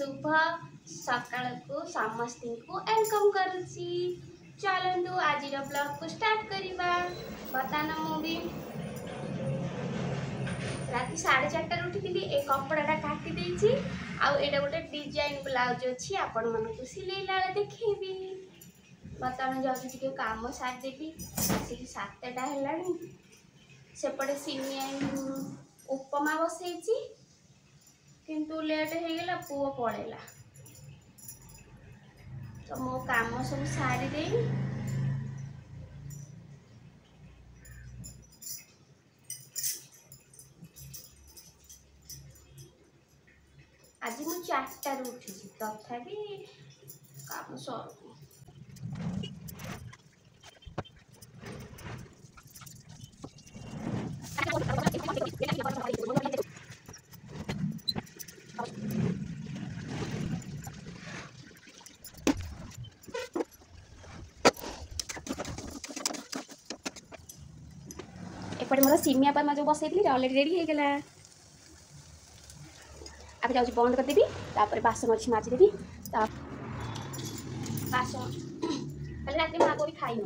शुभ सकाल को समस्त को वेलकम करुच्ची। चलतु आज ब्लॉग को स्टार्ट करवा। बर्तमान मुझे राति 4:30 उठी ए कपड़ाटा काटी आउटा गोटे डिजाइन ब्लाउज अच्छी आपण मन सिलेला देखी। बर्तमान जाऊँगी काम सारिदेवी। आसिक 7टा है सेपटे सिमिया उपमा बसई किंतु लेट हो गला पुओ पड़ेगा तो मो काम सब सारी दे आज मु 4टार उठी तथापि काम सर एपटे मोर सिमिया पर जो बसई अलरेडी रेडी हो गला। आप जाऊँ बंद करदेवी तापर बासन अच्छी माजिदेवी बासन कल रात में आगे भी खाई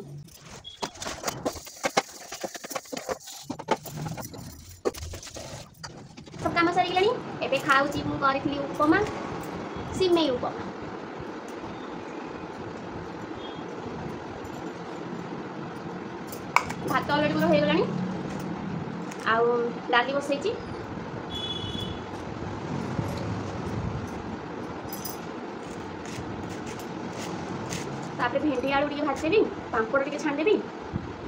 सब कम सारी एबे खाऊची मु करी उपमा सिमेई उपमा भात अलरेडी मोर हो गलानी आउ डाली बसई तापर भेंडी आलू टे भाजदेवी पांपड़ टे छाणदेवी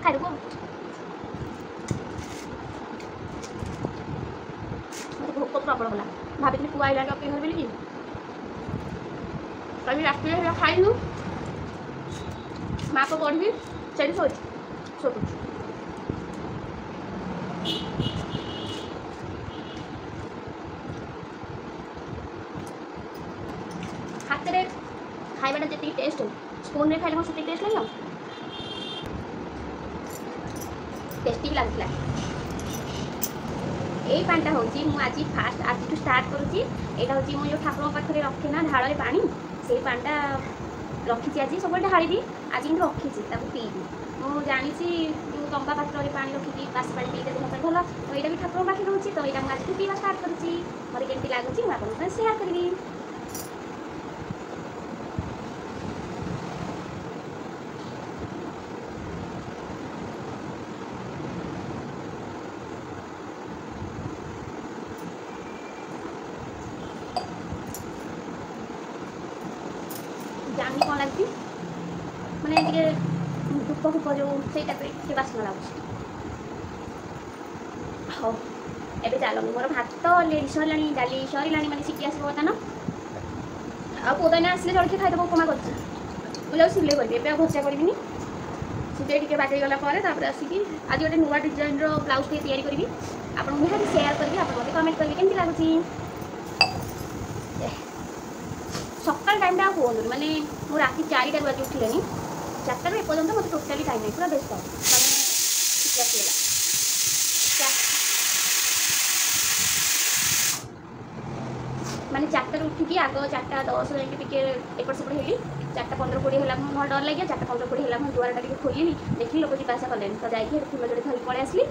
खाइदेव। मत भोक प्रबल गला भाभी पुआ आइला अपेक्षा कर बोली कल रात खाइनु माँ को पढ़ी से शो हाथ में खाइबाटा जी टेस्ट स्पून में खाइले से टेस्ट लगे टेस्टी भी लगता। यही पानीटा हूँ आज फास्ट आज स्टार्ट करुँची यहाँ हूँ मुझे ठाकुर पाखे रखे ना ढाल पानी से पानीटा रखी आज सब ढाड़ी आज कि रखी पीबी मुझे जानी जो तंबा पात्र पानी रखिकी बास पानी पीते देह पर भल तो यहाँ भी ठाकुर पाखे रोचे तो यहाँ आज पीवा स्टार्ट करुँची मत केमती लगुच मुझे सेयार करी। जानी कौन लगती मैंने धूप फूप जो से बास्ना लगुच हाँ एवं चलो मोर भात सरला डाली सरला मैंने सीखी आस बर्तमान आदन आसले जल्दी खाईदेव उपमा कर सिले करी भजा करी सीधे टे बाजी गलापर आसिक आज गोटे नुआ डिजाइन ब्लाउज टे तैयारी करी आपको निहाती सेयार करी आप मत कमेंट करेंगे केमती लगुच। सकाल टाइम टा कहूँ मैंने मुझे राति 4टा बजे उठिले 4टा एपर्तंत मत टोटाली टाइम नहीं पूरा व्यस्त मैंने 4टा उठिकी आग 4:10 जाके एपट सेपट हेली 4:15-20 है मोर डर लगे 4:15-20 है दुआरटा टे खोलिली देखी लोग जीवासा कले तो जाइए फूल जोड़े धरिक पलि आसली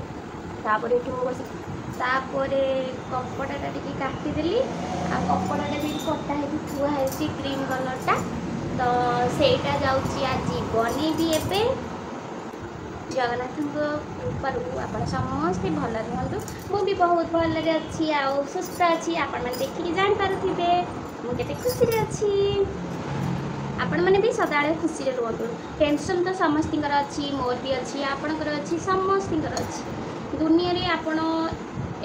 बस कपड़ाटा टी काटिदेली आ कपड़ाटा भी कटा है थुआ है ग्रीन कलरटा तो सेटा जाऊँगी आज बनईबी एबे जगन्नाथ कृपारू आप समस्ते भल रुहतु मुझे बहुत भल अच्छी आउ सुस्थ अच्छी आपण मैंने देखिए जानीपे मुझे खुशी अच्छी आपण मैंने भी सदा खुशी रुहतु टेंशन तो समस्त अच्छी मोर भी अच्छी आपणकर अच्छी समस्त अच्छी दुनिया रे आपण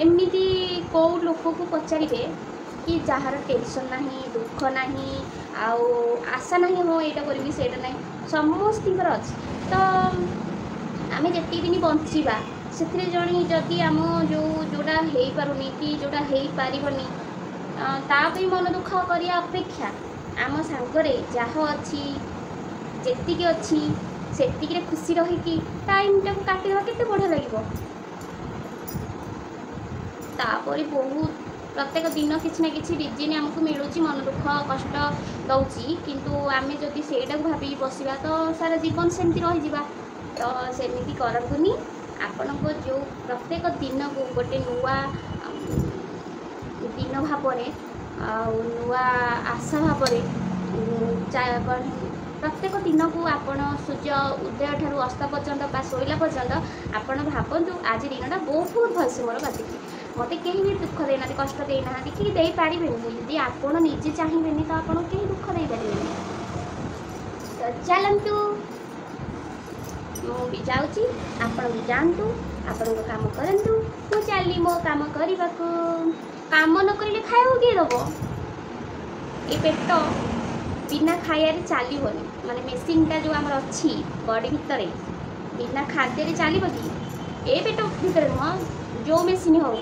एमती कौ लोक को पचारे कि जार टेंशन ना दुख ना आउ आशा ना हाँ यहाँ करी से ना समस्त अच्छी तो आम जी दिन बचा से जड़ी जदि आम जो जोटा हो पारुनी कि जोटा हो पारनी ताप मन दुख करने अपेक्षा आम सांगरे जहाँ अच्छी जी अच्छी से खुशी रहीकि टाइम टाक काटिदेवा केते बढ़िया लगे। तापर बहुत प्रत्येक दिन किसी ना किसी रिजिन आमको मिलूँ मन दुख कष्ट दौची किंतु आमे जदि सेटा भाभी बसवा तो सारा जीवन सेमती रही तो सेमती करतुनी आपण को जो प्रत्येक दिन को गोटे नुआ दिन भाव नुआ आशा भाव प्रत्येक दिन को आपण सूर्य उदय ठारू अस्त पर्यंत शोला पर्यंत आपण भावतु आज दिनटा बहुत भलसे मोर बाती मत कहीं भी दुख देना कष्ट देना कि दे पारे यदि आपण निजे चाहिए तो आपड़ कहीं दुख दे पारे तो चलतु मुझे जाऊँगी आपण भी जातु आपण काम करूँ मु चली मो काम करने काम न करें खाया किए दब ये पेट बिना खाइबार चलनी माने मेसीनटा जो आम अच्छी बॉडी भितर बिना खाद्य चलो कि ए पेट भितर नुह जो मेसीन हो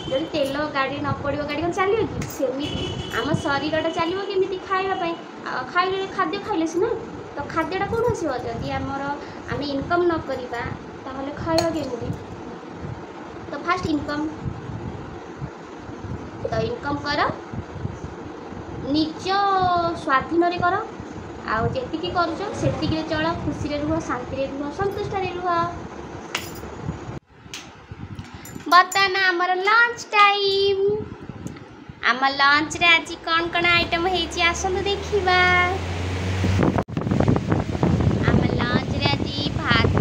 जब तेल गाड़ी न पड़ो गाड़ी कौन चलो कि सेमती आम शरीरटा चलो केमी खावाई खाइले खाद्य खाइले सीना तो खाद्यटा कौन आसो जदि आमर आम इनकम न करवा ताहले खाइबा केमिति तो फास्ट इनकम तो इनकम कर निज स्वाधीन कर आउ जी कर चल खुशी रुह शांति रुह संतुष्ट रुह बर्तमान आमर लंच टाइम आम लंच रे आज कौन कौन आइटम है आसतु देखा आम लंच रे आज भात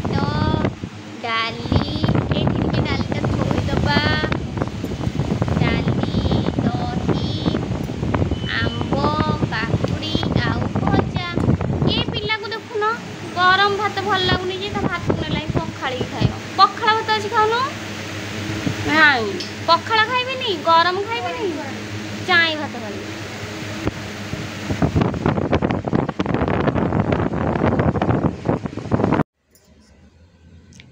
डाली ये डालीटा थोड़ीदबा डाली दही आंब काकुड़ी आउ भजा ये पिला को देखुन गरम भात भल लगुनि जे भात ना पखाड़ी खाए पखाड़ भात अच्छी खाऊन नहीं पखाड़ खाइबे गरम खाइबे चाई भात खाइबे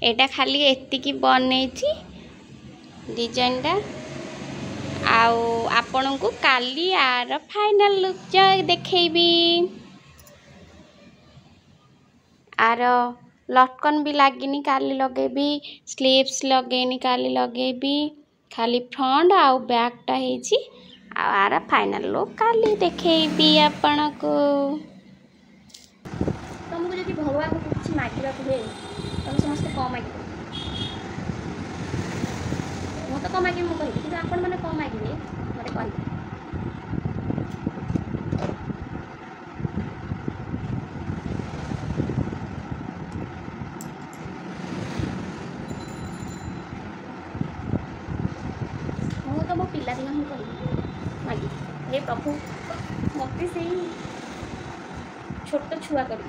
एटा खाली एतिकी बनै डिजाइनटा आउ आपण को काली आर फाइनल लुक देखैबी आर लटकन भी लगिनी काली लगेबी स्लीव्स लगेनी काली लगेबी खाली फ्रंट आउ बैकटा हेची आर फाइनल लुक काली देखैबी आपण को तुमको जदि भगवान को कुछ मागिबा को हे तुम समस्त कम मागिब मु तो कम मागिब मु कहि कि आपण माने कम मागिबे मते कहि पिलादिन ही कह मागी हे प्रभु मत से छोट छुआ कर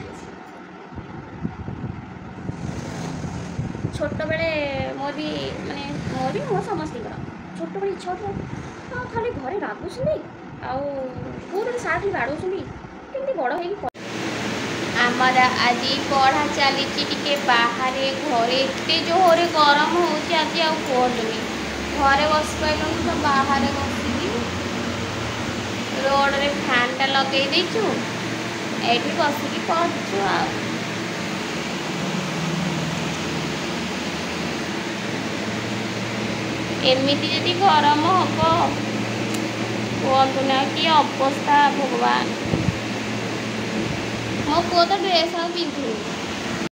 छोट बेले मोर भी माने मोर समस्त छोट बड़े इच्छा हाँ खाली घरे रागुनी आउर साथ ही बाड़ुनी केमती बड़ हो आमर आज पढ़ा चली बाहर घरे एत जोरे गरम हो आज कहनी घरे बस पाइलु तो बाहर बसिकी रोड रे फैनटा लगे देचु एठी बसिकी पढ़ु एमती जदि गरम हम कहतु ना कि अवस्था भगवान मो पुओ तो ड्रेस आ पिंधुनी